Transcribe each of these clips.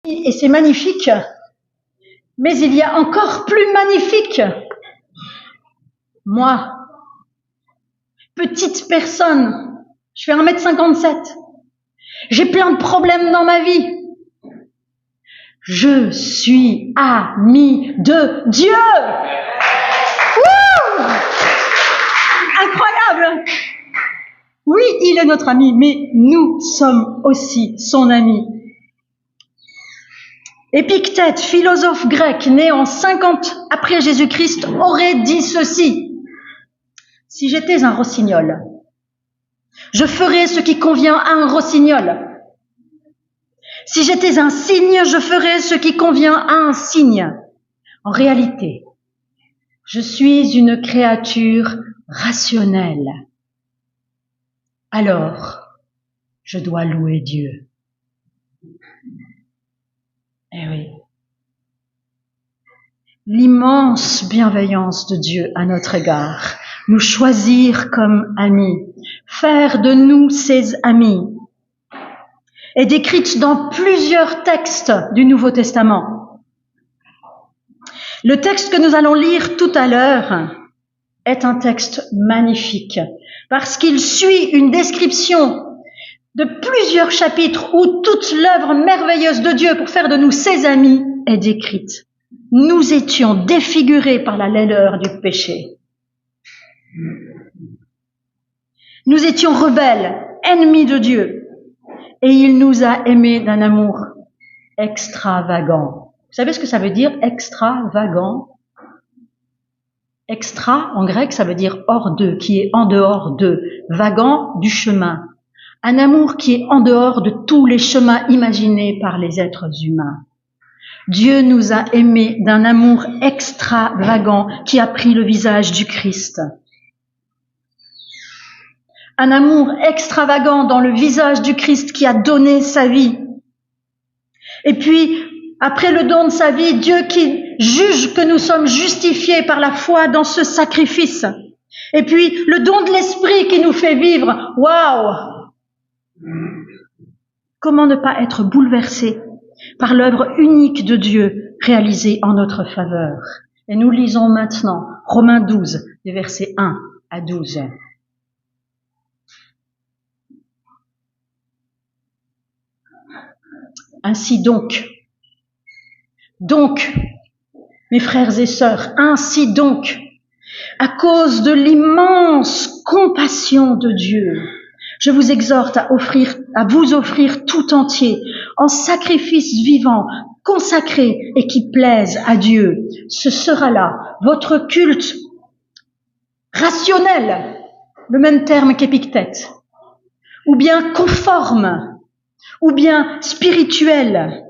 Et c'est magnifique. Mais il y a encore plus magnifique. Moi, petite personne, je fais 1m57. J'ai plein de problèmes dans ma vie. Je suis ami de Dieu. Wouh! Incroyable! Oui, il est notre ami, mais nous sommes aussi son ami. Épictète, philosophe grec, né en 50 après Jésus-Christ, aurait dit ceci. Si j'étais un rossignol, je ferais ce qui convient à un rossignol. Si j'étais un cygne, je ferais ce qui convient à un cygne. En réalité, je suis une créature rationnelle. Alors, je dois louer Dieu. Eh oui. L'immense bienveillance de Dieu à notre égard, nous choisir comme amis, faire de nous ses amis, est décrite dans plusieurs textes du Nouveau Testament. Le texte que nous allons lire tout à l'heure est un texte magnifique parce qu'il suit une description de plusieurs chapitres où toute l'œuvre merveilleuse de Dieu pour faire de nous ses amis est décrite. Nous étions défigurés par la laideur du péché. Nous étions rebelles, ennemis de Dieu. Et il nous a aimés d'un amour extravagant. Vous savez ce que ça veut dire, extravagant? Extra, en grec, ça veut dire hors d'eux, qui est en dehors d'eux. Vagant, du chemin. Un amour qui est en dehors de tous les chemins imaginés par les êtres humains. Dieu nous a aimés d'un amour extravagant qui a pris le visage du Christ. Un amour extravagant dans le visage du Christ qui a donné sa vie. Et puis, après le don de sa vie, Dieu qui juge que nous sommes justifiés par la foi dans ce sacrifice. Et puis, le don de l'Esprit qui nous fait vivre. Waouh! Comment ne pas être bouleversé par l'œuvre unique de Dieu réalisée en notre faveur? Et nous lisons maintenant Romains 12, des versets 1 à 12. Ainsi donc, mes frères et sœurs, ainsi donc, à cause de l'immense compassion de Dieu, je vous exhorte à vous offrir tout entier en sacrifice vivant, consacré et qui plaise à Dieu. Ce sera là votre culte rationnel, le même terme qu'Épictète, ou bien conforme, ou bien spirituel.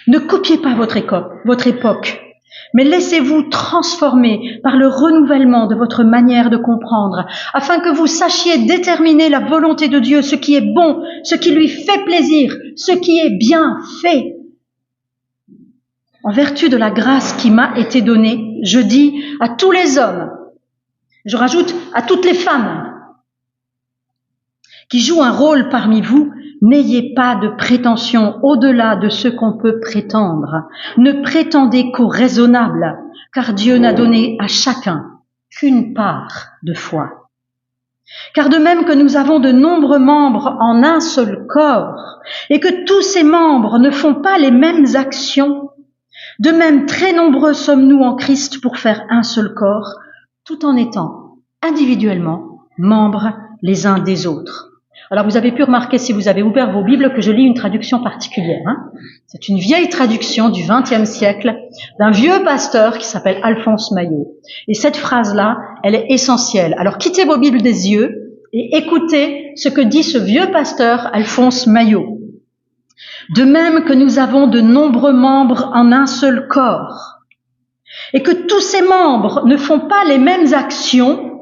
Ne copiez pas votre époque, mais laissez-vous transformer par le renouvellement de votre manière de comprendre, afin que vous sachiez déterminer la volonté de Dieu, ce qui est bon, ce qui lui fait plaisir, ce qui est bien fait. En vertu de la grâce qui m'a été donnée, je dis à tous les hommes, je rajoute à toutes les femmes, qui jouent un rôle parmi vous, n'ayez pas de prétention au-delà de ce qu'on peut prétendre. Ne prétendez qu'au raisonnable, car Dieu n'a donné à chacun qu'une part de foi. Car de même que nous avons de nombreux membres en un seul corps, et que tous ces membres ne font pas les mêmes actions, de même très nombreux sommes-nous en Christ pour faire un seul corps, tout en étant individuellement membres les uns des autres. Alors vous avez pu remarquer, si vous avez ouvert vos Bibles, que je lis une traduction particulière. C'est une vieille traduction du XXe siècle d'un vieux pasteur qui s'appelle Alphonse Maillot. Et cette phrase-là, elle est essentielle. Alors quittez vos Bibles des yeux et écoutez ce que dit ce vieux pasteur Alphonse Maillot. De même que nous avons de nombreux membres en un seul corps, et que tous ces membres ne font pas les mêmes actions,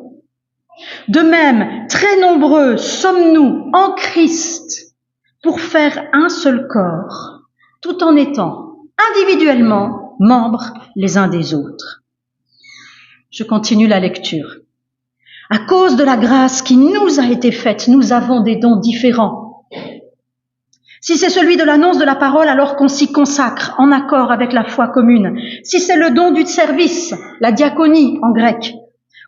de même, très nombreux sommes-nous en Christ pour faire un seul corps, tout en étant individuellement membres les uns des autres. Je continue la lecture. À cause de la grâce qui nous a été faite, nous avons des dons différents. Si c'est celui de l'annonce de la parole, alors qu'on s'y consacre en accord avec la foi commune. Si c'est le don du service, la diaconie en grec,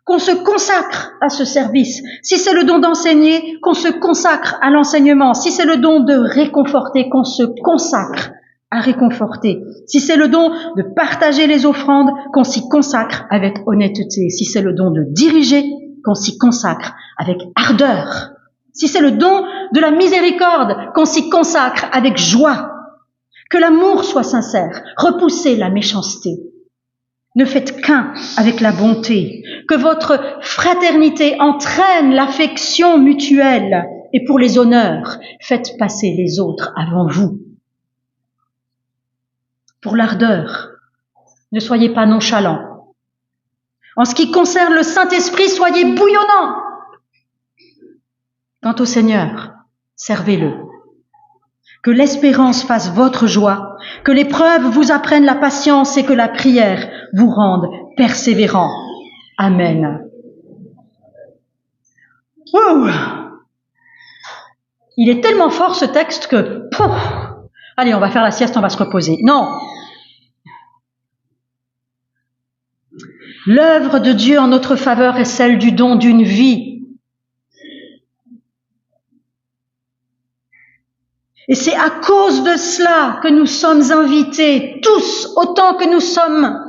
qu'on se consacre à ce service. Si c'est le don d'enseigner, qu'on se consacre à l'enseignement. Si c'est le don de réconforter, qu'on se consacre à réconforter. Si c'est le don de partager les offrandes, qu'on s'y consacre avec honnêteté. Si c'est le don de diriger, qu'on s'y consacre avec ardeur. Si c'est le don de la miséricorde, qu'on s'y consacre avec joie. Que l'amour soit sincère, repoussez la méchanceté. Ne faites qu'un avec la bonté. Que votre fraternité entraîne l'affection mutuelle. Et pour les honneurs, faites passer les autres avant vous. Pour l'ardeur, ne soyez pas nonchalants. En ce qui concerne le Saint-Esprit, soyez bouillonnants. Quant au Seigneur, servez-le. Que l'espérance fasse votre joie, que l'épreuve vous apprenne la patience et que la prière vous rende persévérants. Amen. Ouh. Il est tellement fort ce texte que... Allez, on va faire la sieste, on va se reposer. Non. L'œuvre de Dieu en notre faveur est celle du don d'une vie. Et c'est à cause de cela que nous sommes invités, tous, autant que nous sommes,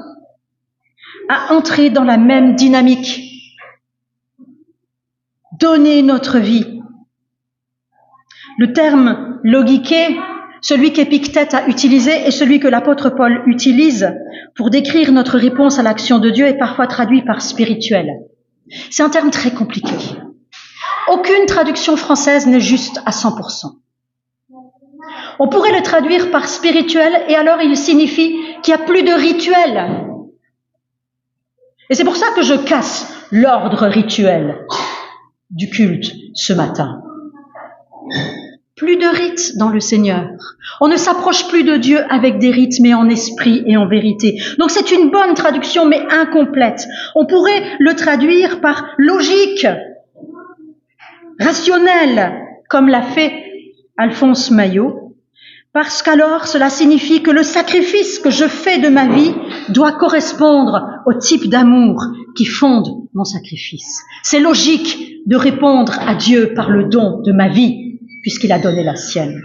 à entrer dans la même dynamique. Donner notre vie. Le terme logiqué, celui qu'Épictète a utilisé et celui que l'apôtre Paul utilise pour décrire notre réponse à l'action de Dieu est parfois traduit par spirituel. C'est un terme très compliqué. Aucune traduction française n'est juste à 100%. On pourrait le traduire par spirituel et alors il signifie qu'il n'y a plus de rituel. Et c'est pour ça que je casse l'ordre rituel du culte ce matin. Plus de rites dans le Seigneur. On ne s'approche plus de Dieu avec des rites, mais en esprit et en vérité. Donc c'est une bonne traduction, mais incomplète. On pourrait le traduire par logique, rationnel, comme l'a fait Alphonse Maillot, parce qu'alors cela signifie que le sacrifice que je fais de ma vie doit correspondre au type d'amour qui fonde mon sacrifice. C'est logique de répondre à Dieu par le don de ma vie, puisqu'il a donné la sienne.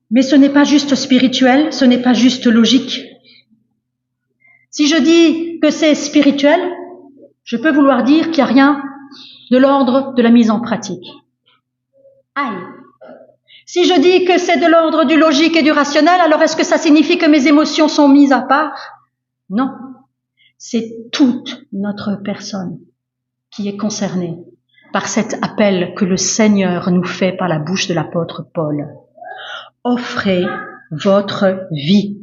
Mais ce n'est pas juste spirituel, ce n'est pas juste logique. Si je dis que c'est spirituel, je peux vouloir dire qu'il n'y a rien de l'ordre de la mise en pratique. Aïe! Si je dis que c'est de l'ordre du logique et du rationnel, alors est-ce que ça signifie que mes émotions sont mises à part? Non. C'est toute notre personne qui est concernée par cet appel que le Seigneur nous fait par la bouche de l'apôtre Paul. Offrez votre vie,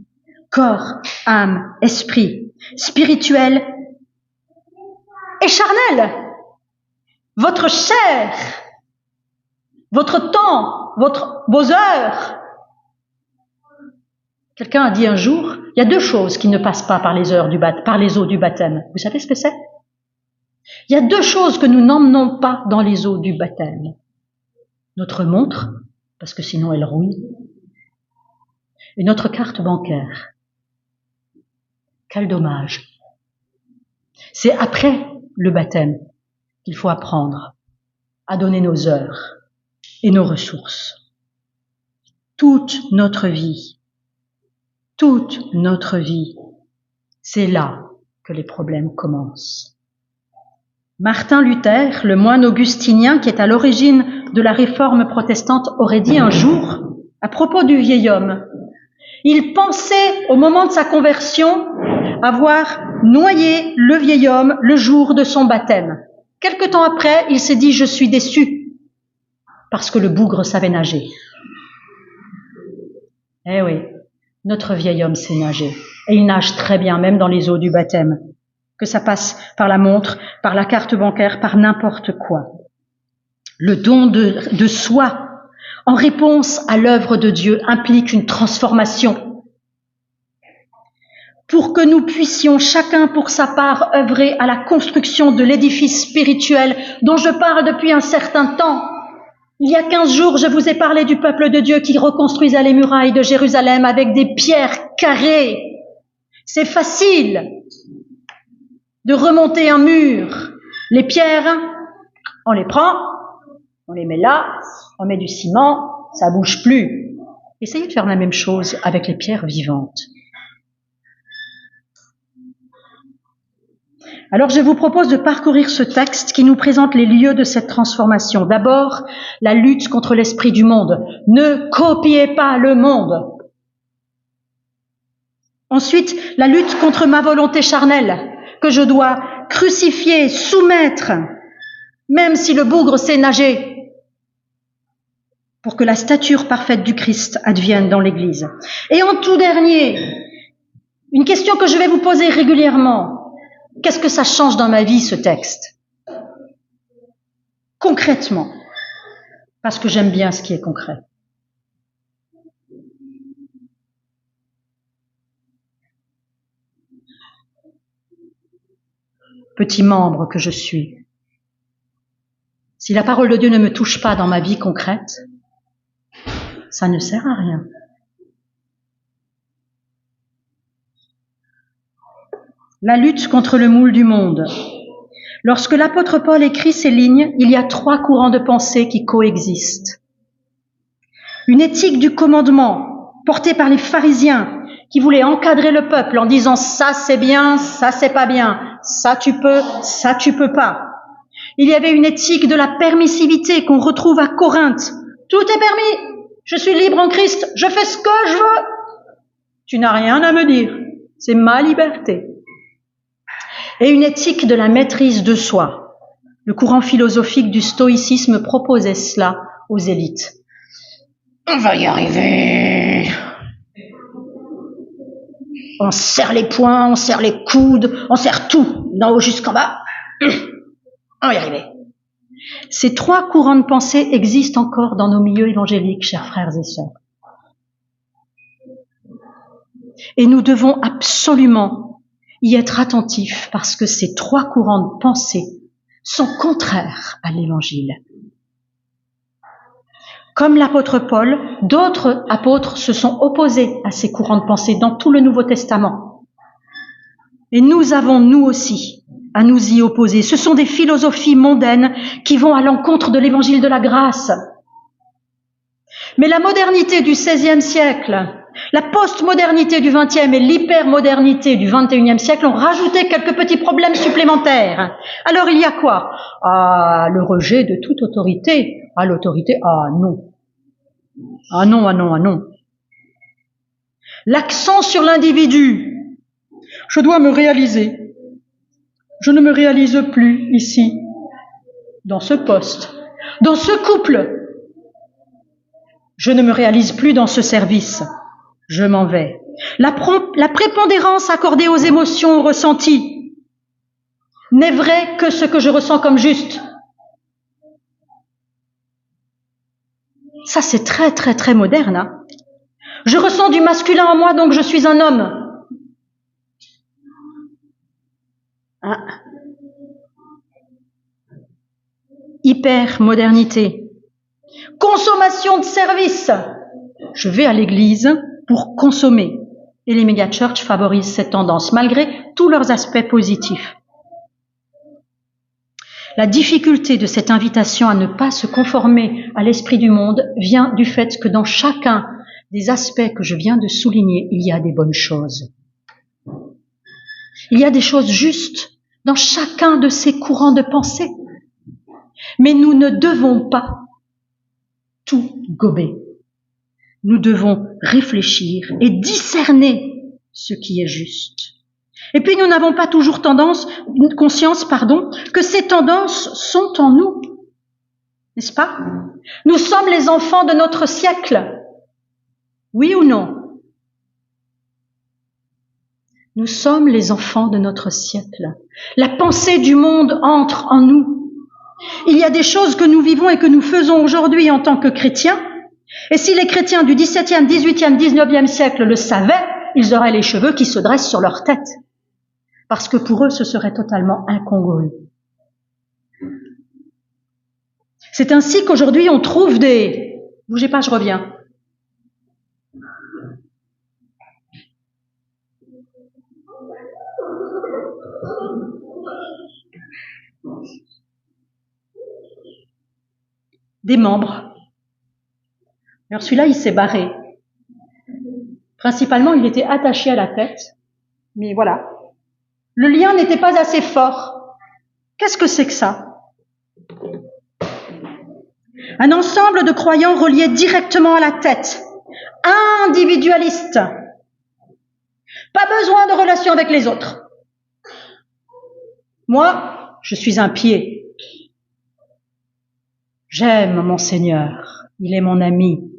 corps, âme, esprit, spirituel et charnel, votre chair, votre temps, vos heures. Quelqu'un a dit un jour, il y a deux choses qui ne passent pas par les eaux du baptême. Vous savez ce que c'est? Il y a deux choses que nous n'emmenons pas dans les eaux du baptême. Notre montre, parce que sinon elle rouille, et notre carte bancaire. Quel dommage. C'est après le baptême qu'il faut apprendre à donner nos heures et nos ressources. Toute notre vie, c'est là que les problèmes commencent. Martin Luther, le moine augustinien qui est à l'origine de la réforme protestante, aurait dit un jour, à propos du vieil homme, il pensait au moment de sa conversion avoir noyé le vieil homme le jour de son baptême. Quelque temps après, il s'est dit « je suis déçu » parce que le bougre savait nager. Eh oui, notre vieil homme sait nager. Et il nage très bien, même dans les eaux du baptême. Que ça passe par la montre, par la carte bancaire, par n'importe quoi. Le don de soi, en réponse à l'œuvre de Dieu, implique une transformation. pour que nous puissions chacun pour sa part œuvrer à la construction de l'édifice spirituel dont je parle depuis un certain temps. Il y a 15 jours, je vous ai parlé du peuple de Dieu qui reconstruisait les murailles de Jérusalem avec des pierres carrées. C'est facile de remonter un mur. Les pierres, on les prend, on les met là, on met du ciment, ça bouge plus. Essayez de faire la même chose avec les pierres vivantes. Alors je vous propose de parcourir ce texte qui nous présente les lieux de cette transformation. D'abord, la lutte contre l'esprit du monde. Ne copiez pas le monde. Ensuite, la lutte contre ma volonté charnelle, que je dois crucifier, soumettre, même si le bougre sait nager, pour que la stature parfaite du Christ advienne dans l'Église. Et en tout dernier, une question que je vais vous poser régulièrement. Qu'est-ce que ça change dans ma vie, ce texte? Concrètement, parce que j'aime bien ce qui est concret. Petit membre que je suis, si la parole de Dieu ne me touche pas dans ma vie concrète, ça ne sert à rien. La lutte contre le moule du monde. Lorsque l'apôtre Paul écrit ces lignes, il y a 3 courants de pensée qui coexistent. Une éthique du commandement, portée par les pharisiens, qui voulaient encadrer le peuple en disant « ça c'est bien, ça c'est pas bien, ça tu peux pas ». Il y avait une éthique de la permissivité qu'on retrouve à Corinthe. « Tout est permis, je suis libre en Christ, je fais ce que je veux. Tu n'as rien à me dire, c'est ma liberté. » Et une éthique de la maîtrise de soi. Le courant philosophique du stoïcisme proposait cela aux élites. On va y arriver. On serre les poings, on serre les coudes, on serre tout, d'en haut jusqu'en bas. On va y arriver. Ces 3 courants de pensée existent encore dans nos milieux évangéliques, chers frères et sœurs. Et nous devons absolument y être attentifs parce que ces 3 courants de pensée sont contraires à l'Évangile. Comme l'apôtre Paul, d'autres apôtres se sont opposés à ces courants de pensée dans tout le Nouveau Testament. Et nous avons, nous aussi, à nous y opposer. Ce sont des philosophies mondaines qui vont à l'encontre de l'Évangile de la grâce. Mais la modernité du XVIe siècle, la postmodernité du XXe et l'hypermodernité du XXIe siècle ont rajouté quelques petits problèmes supplémentaires. Alors il y a quoi? Ah, le rejet de toute autorité. Ah, l'autorité, ah non. Ah non, ah non, ah non. L'accent sur l'individu. Je dois me réaliser. Je ne me réalise plus ici, dans ce poste, dans ce couple. Je ne me réalise plus dans ce service. Je m'en vais. La prépondérance accordée aux émotions, aux ressentis, n'est vrai que ce que je ressens comme juste. Ça, c'est très, très, très moderne. Hein. Je ressens du masculin en moi, donc je suis un homme. Hein. Hyper-modernité. Consommation de services. Je vais à l'église pour consommer. Et les méga-churches favorisent cette tendance, malgré tous leurs aspects positifs. La difficulté de cette invitation à ne pas se conformer à l'esprit du monde vient du fait que dans chacun des aspects que je viens de souligner, il y a des bonnes choses. Il y a des choses justes dans chacun de ces courants de pensée. Mais nous ne devons pas tout gober. Nous devons réfléchir et discerner ce qui est juste. Et puis nous n'avons pas toujours conscience, que ces tendances sont en nous. N'est-ce pas? Nous sommes les enfants de notre siècle. Oui ou non? Nous sommes les enfants de notre siècle. La pensée du monde entre en nous. Il y a des choses que nous vivons et que nous faisons aujourd'hui en tant que chrétiens. Et si les chrétiens du XVIIe, XVIIIe, XIXe siècle le savaient, ils auraient les cheveux qui se dressent sur leur tête. Parce que pour eux, ce serait totalement incongru. C'est ainsi qu'aujourd'hui, on trouve des... Bougez pas, je reviens. Des membres. Alors celui-là, il s'est barré. Principalement, il était attaché à la tête. Mais voilà. Le lien n'était pas assez fort. Qu'est-ce que c'est que ça? Un ensemble de croyants reliés directement à la tête. Individualiste. Pas besoin de relation avec les autres. Moi, je suis un pied. J'aime mon Seigneur. Il est mon ami.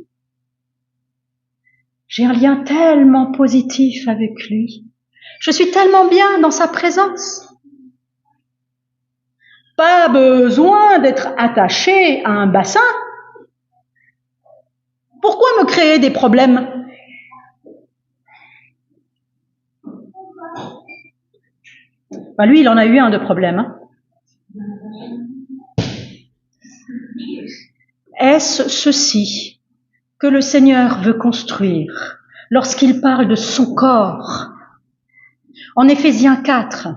J'ai un lien tellement positif avec lui. Je suis tellement bien dans sa présence. Pas besoin d'être attaché à un bassin. Pourquoi me créer des problèmes? Ben lui, il en a eu un de problème. Hein. Est-ce ceci que le Seigneur veut construire lorsqu'il parle de son corps? En Éphésiens 4,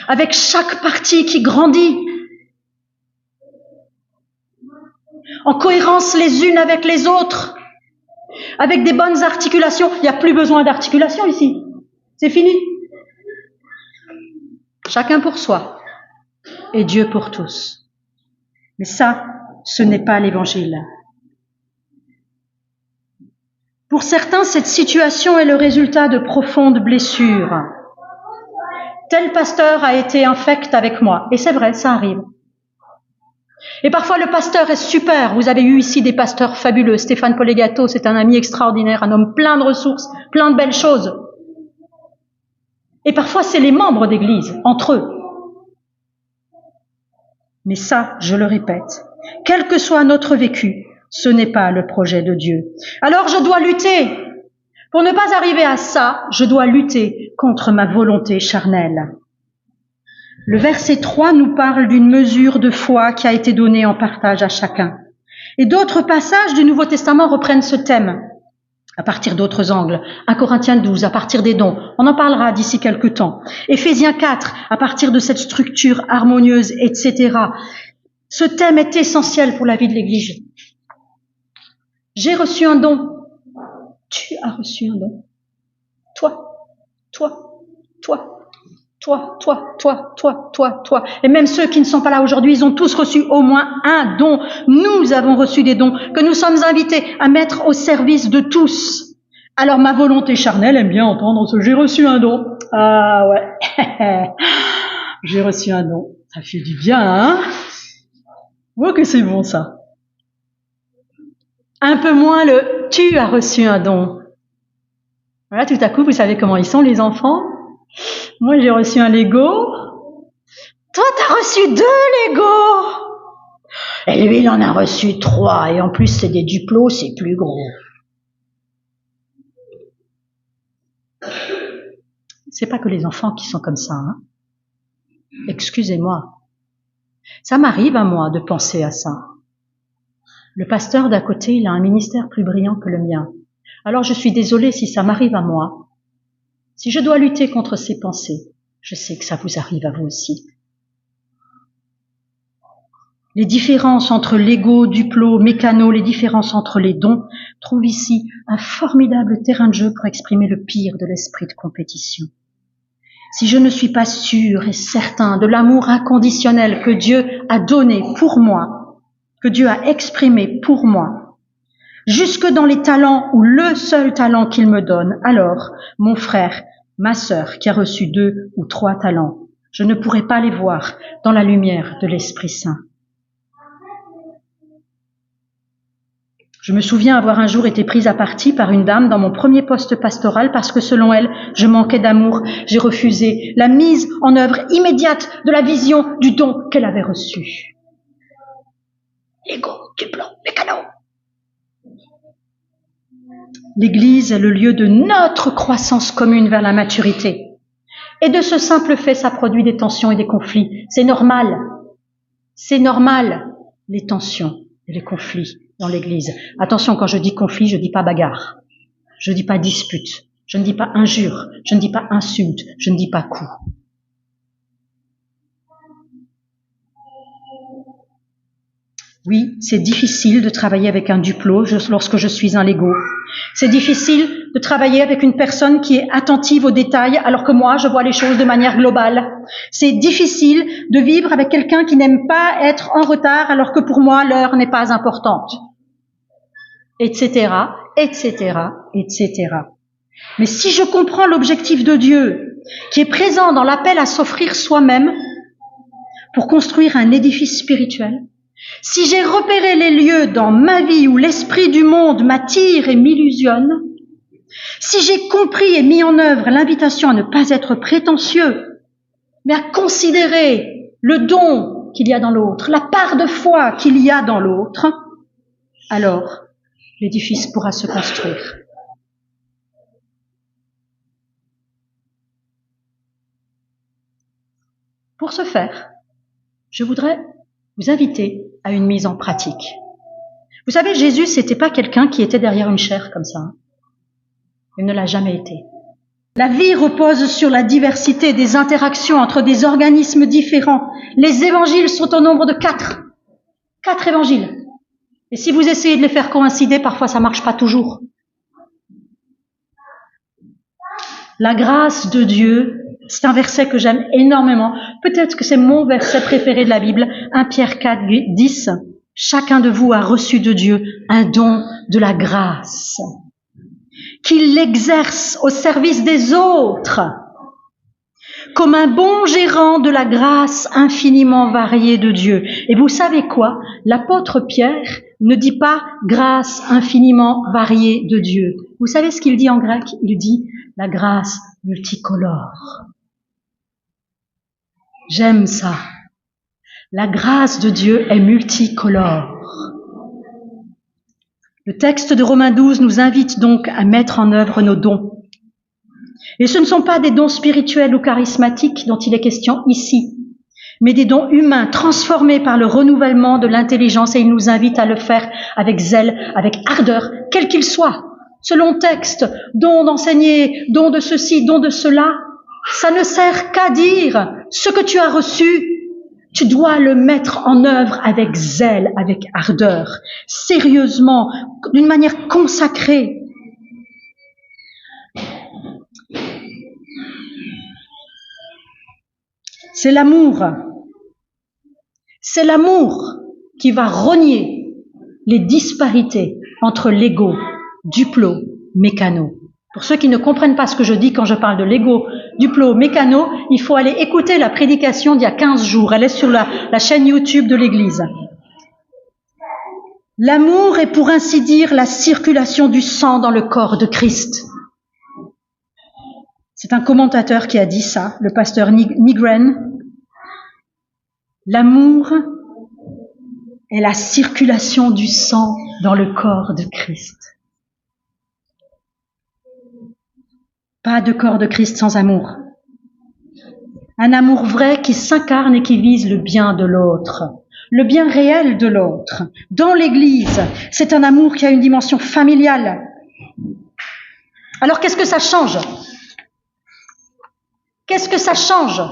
avec chaque partie qui grandit, en cohérence les unes avec les autres, avec des bonnes articulations. Il n'y a plus besoin d'articulation ici. C'est fini. Chacun pour soi et Dieu pour tous. Mais ça, ce n'est pas l'évangile. Pour certains, cette situation est le résultat de profondes blessures. Tel pasteur a été infect avec moi. Et c'est vrai, ça arrive. Et parfois, le pasteur est super. Vous avez eu ici des pasteurs fabuleux. Stéphane Polegato, c'est un ami extraordinaire, un homme plein de ressources, plein de belles choses. Et parfois, c'est les membres d'église, entre eux. Mais ça, je le répète, quel que soit notre vécu, ce n'est pas le projet de Dieu. Alors je dois lutter. Pour ne pas arriver à ça, je dois lutter contre ma volonté charnelle. Le verset 3 nous parle d'une mesure de foi qui a été donnée en partage à chacun. Et d'autres passages du Nouveau Testament reprennent ce thème, à partir d'autres angles. 1 Corinthiens 12, à partir des dons. On en parlera d'ici quelques temps. Éphésiens 4, à partir de cette structure harmonieuse, etc. Ce thème est essentiel pour la vie de l'Église. J'ai reçu un don. Tu as reçu un don. Toi. Et même ceux qui ne sont pas là aujourd'hui, ils ont tous reçu au moins un don. Nous avons reçu des dons que nous sommes invités à mettre au service de tous. Alors ma volonté charnelle aime bien entendre ce « j'ai reçu un don ». Ah ouais, j'ai reçu un don. Ça fait du bien, hein? Oh que c'est bon ça. Un peu moins le « tu as reçu un don ». Voilà, tout à coup, vous savez comment ils sont les enfants? Moi, j'ai reçu un Lego. Toi, t'as reçu 2 Legos. Et lui, il en a reçu 3. Et en plus, c'est des duplos, c'est plus gros. C'est pas que les enfants qui sont comme ça, hein. Excusez-moi. Ça m'arrive à moi de penser à ça. Le pasteur d'à côté, il a un ministère plus brillant que le mien. Alors je suis désolée si ça m'arrive à moi. Si je dois lutter contre ces pensées, je sais que ça vous arrive à vous aussi. Les différences entre Lego, Duplo, Mécano, les différences entre les dons, trouvent ici un formidable terrain de jeu pour exprimer le pire de l'esprit de compétition. Si je ne suis pas sûr et certain de l'amour inconditionnel que Dieu a donné pour moi, que Dieu a exprimé pour moi, jusque dans les talents ou le seul talent qu'il me donne, alors, mon frère, ma sœur, qui a reçu 2 ou 3 talents, je ne pourrai pas les voir dans la lumière de l'Esprit Saint. Je me souviens avoir un jour été prise à partie par une dame dans mon premier poste pastoral parce que selon elle, je manquais d'amour. J'ai refusé la mise en œuvre immédiate de la vision du don qu'elle avait reçu. Lego, Duplo, Mécano. L'Église est le lieu de notre croissance commune vers la maturité. Et de ce simple fait, ça produit des tensions et des conflits. C'est normal. C'est normal, les tensions et les conflits dans l'Église. Attention, quand je dis conflit, je ne dis pas bagarre. Je ne dis pas dispute. Je ne dis pas injure. Je ne dis pas insulte. Je ne dis pas coup. Oui, c'est difficile de travailler avec un duplo lorsque je suis un Lego. C'est difficile de travailler avec une personne qui est attentive aux détails alors que moi, je vois les choses de manière globale. C'est difficile de vivre avec quelqu'un qui n'aime pas être en retard alors que pour moi, l'heure n'est pas importante. Etc., etc., etc. Mais si je comprends l'objectif de Dieu, qui est présent dans l'appel à s'offrir soi-même pour construire un édifice spirituel, si j'ai repéré les lieux dans ma vie où l'esprit du monde m'attire et m'illusionne, si j'ai compris et mis en œuvre l'invitation à ne pas être prétentieux, mais à considérer le don qu'il y a dans l'autre, la part de foi qu'il y a dans l'autre, alors l'édifice pourra se construire. Pour ce faire, je voudrais vous inviter à une mise en pratique. Vous savez, Jésus, c'était pas quelqu'un qui était derrière une chaire comme ça. Il ne l'a jamais été. La vie repose sur la diversité des interactions entre des organismes différents. Les évangiles sont au nombre de 4. 4 évangiles. Et si vous essayez de les faire coïncider, parfois ça marche pas toujours. La grâce de Dieu, c'est un verset que j'aime énormément. Peut-être que c'est mon verset préféré de la Bible. 1 Pierre 4, 10. Chacun de vous a reçu de Dieu un don de la grâce, qu'il l'exerce au service des autres, comme un bon gérant de la grâce infiniment variée de Dieu. Et vous savez quoi? L'apôtre Pierre ne dit pas grâce infiniment variée de Dieu. Vous savez ce qu'il dit en grec? Il dit la grâce multicolore. J'aime ça. La grâce de Dieu est multicolore. Le texte de Romains 12 nous invite donc à mettre en œuvre nos dons. Et ce ne sont pas des dons spirituels ou charismatiques dont il est question ici, mais des dons humains transformés par le renouvellement de l'intelligence, et il nous invite à le faire avec zèle, avec ardeur, quel qu'il soit, selon texte, don d'enseigner, don de ceci, don de cela. Ça ne sert qu'à dire ce que tu as reçu. Tu dois le mettre en œuvre avec zèle, avec ardeur, sérieusement, d'une manière consacrée. C'est l'amour. C'est l'amour qui va rogner les disparités entre l'ego, duplo, mécano. Pour ceux qui ne comprennent pas ce que je dis quand je parle de l'ego, duplo, mécano, il faut aller écouter la prédication d'il y a 15 jours. Elle est sur la chaîne YouTube de l'Église. L'amour est pour ainsi dire la circulation du sang dans le corps de Christ. C'est un commentateur qui a dit ça, le pasteur Nygren. L'amour est la circulation du sang dans le corps de Christ. Pas de corps de Christ sans amour. Un amour vrai qui s'incarne et qui vise le bien de l'autre, le bien réel de l'autre. Dans l'Église, c'est un amour qui a une dimension familiale. Alors qu'est-ce que ça change? Qu'est-ce que ça change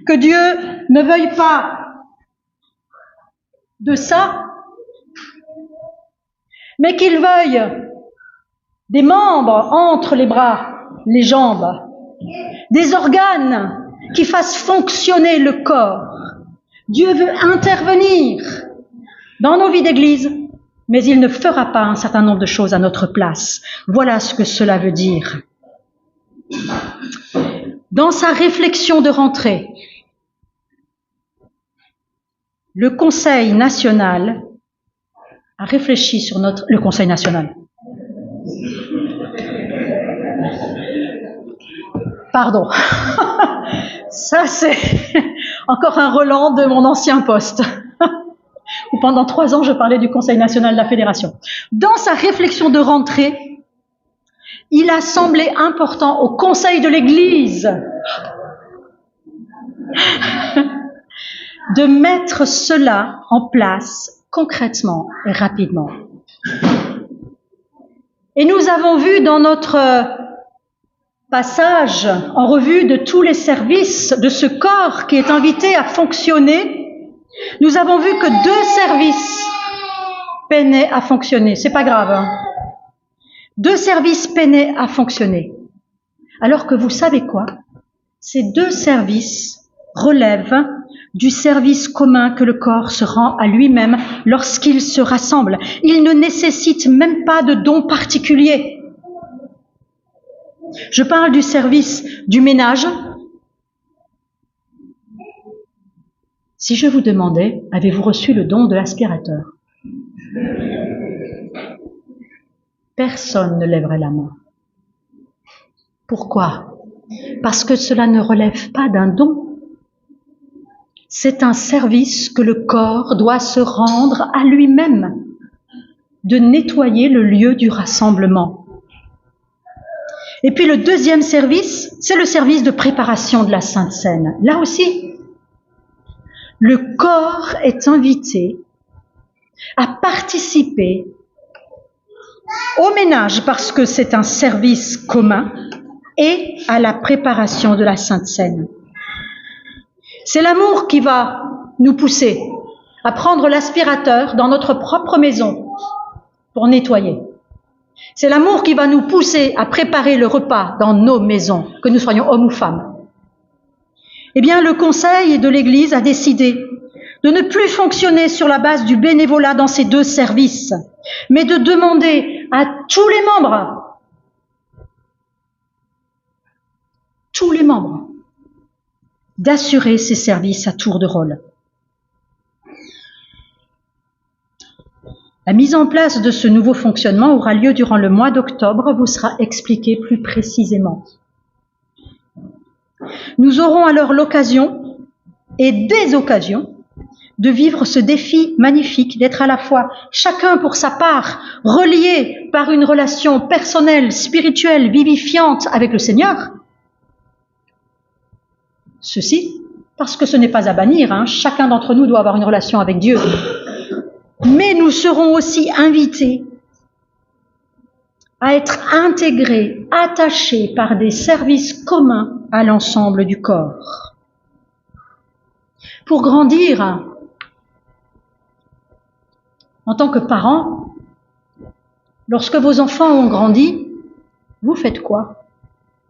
que Dieu ne veuille pas de ça, mais qu'il veuille des membres entre les bras, les jambes, des organes qui fassent fonctionner le corps. Dieu veut intervenir dans nos vies d'église, mais il ne fera pas un certain nombre de choses à notre place. Voilà ce que cela veut dire. Dans sa réflexion de rentrée, le Conseil national a réfléchi sur le Conseil national. Pardon. Ça, c'est encore un relan de mon ancien poste. Où pendant 3 ans, je parlais du Conseil national de la Fédération. Dans sa réflexion de rentrée, il a semblé important au conseil de l'Église de mettre cela en place concrètement et rapidement. Et nous avons vu dans notre passage en revue de tous les services de ce corps qui est invité à fonctionner, nous avons vu que 2 services peinaient à fonctionner. C'est pas grave, hein. 2 services peinaient à fonctionner. Alors que vous savez quoi? Ces 2 services relèvent du service commun que le corps se rend à lui-même lorsqu'il se rassemble. Il ne nécessite même pas de don particulier. Je parle du service du ménage. Si je vous demandais, avez-vous reçu le don de l'aspirateur? Personne ne lèverait la main. Pourquoi? Parce que cela ne relève pas d'un don. C'est un service que le corps doit se rendre à lui-même, de nettoyer le lieu du rassemblement. Et puis le 2e service, c'est le service de préparation de la Sainte Seine. Là aussi, le corps est invité à participer au ménage parce que c'est un service commun et à la préparation de la Sainte Seine. C'est l'amour qui va nous pousser à prendre l'aspirateur dans notre propre maison pour nettoyer. C'est l'amour qui va nous pousser à préparer le repas dans nos maisons, que nous soyons hommes ou femmes. Eh bien, le Conseil de l'Église a décidé de ne plus fonctionner sur la base du bénévolat dans ces 2 services, mais de demander à tous les membres, d'assurer ces services à tour de rôle. La mise en place de ce nouveau fonctionnement aura lieu durant le mois d'octobre, vous sera expliqué plus précisément. Nous aurons alors l'occasion et des occasions de vivre ce défi magnifique, d'être à la fois chacun pour sa part, reliés par une relation personnelle, spirituelle, vivifiante avec le Seigneur. Ceci, parce que ce n'est pas à bannir, hein, chacun d'entre nous doit avoir une relation avec Dieu. Mais nous serons aussi invités à être intégrés, attachés par des services communs à l'ensemble du corps. Pour grandir, en tant que parents, lorsque vos enfants ont grandi, vous faites quoi?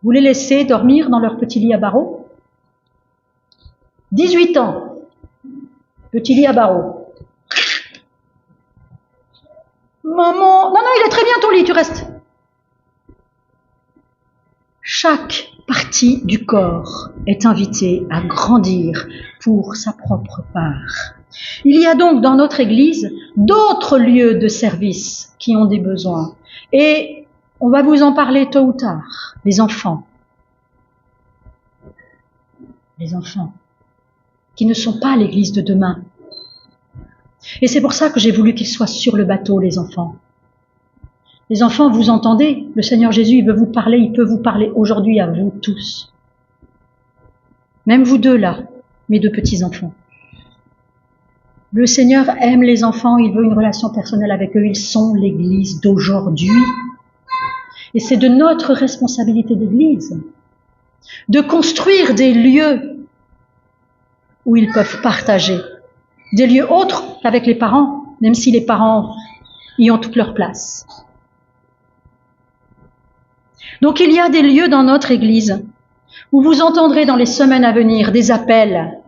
Vous les laissez dormir dans leur petit lit à barreaux? 18 ans, petit lit à barreaux. Maman, non, il est très bien ton lit, tu restes. Chaque partie du corps est invitée à grandir pour sa propre part. Il y a donc dans notre Église d'autres lieux de service qui ont des besoins. Et on va vous en parler tôt ou tard. Les enfants. Les enfants qui ne sont pas l'Église de demain. Et c'est pour ça que j'ai voulu qu'ils soient sur le bateau, les enfants. Les enfants, vous entendez, le Seigneur Jésus, il veut vous parler, il peut vous parler aujourd'hui à vous tous. Même vous 2 là, mes 2 petits-enfants. Le Seigneur aime les enfants, il veut une relation personnelle avec eux, ils sont l'Église d'aujourd'hui. Et c'est de notre responsabilité d'Église de construire des lieux où ils peuvent partager. Des lieux autres qu'avec les parents, même si les parents y ont toute leur place. Donc il y a des lieux dans notre Église où vous entendrez dans les semaines à venir des appels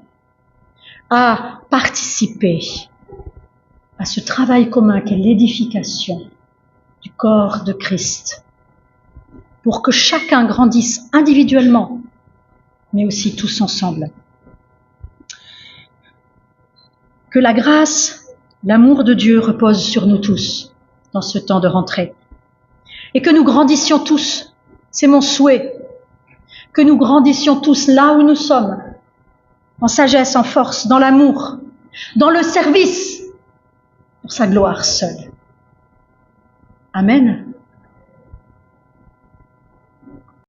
à participer à ce travail commun qu'est l'édification du corps de Christ, pour que chacun grandisse individuellement, mais aussi tous ensemble. Que la grâce, l'amour de Dieu repose sur nous tous dans ce temps de rentrée. Et que nous grandissions tous, c'est mon souhait, que nous grandissions tous là où nous sommes, en sagesse, en force, dans l'amour, dans le service, pour sa gloire seule. Amen.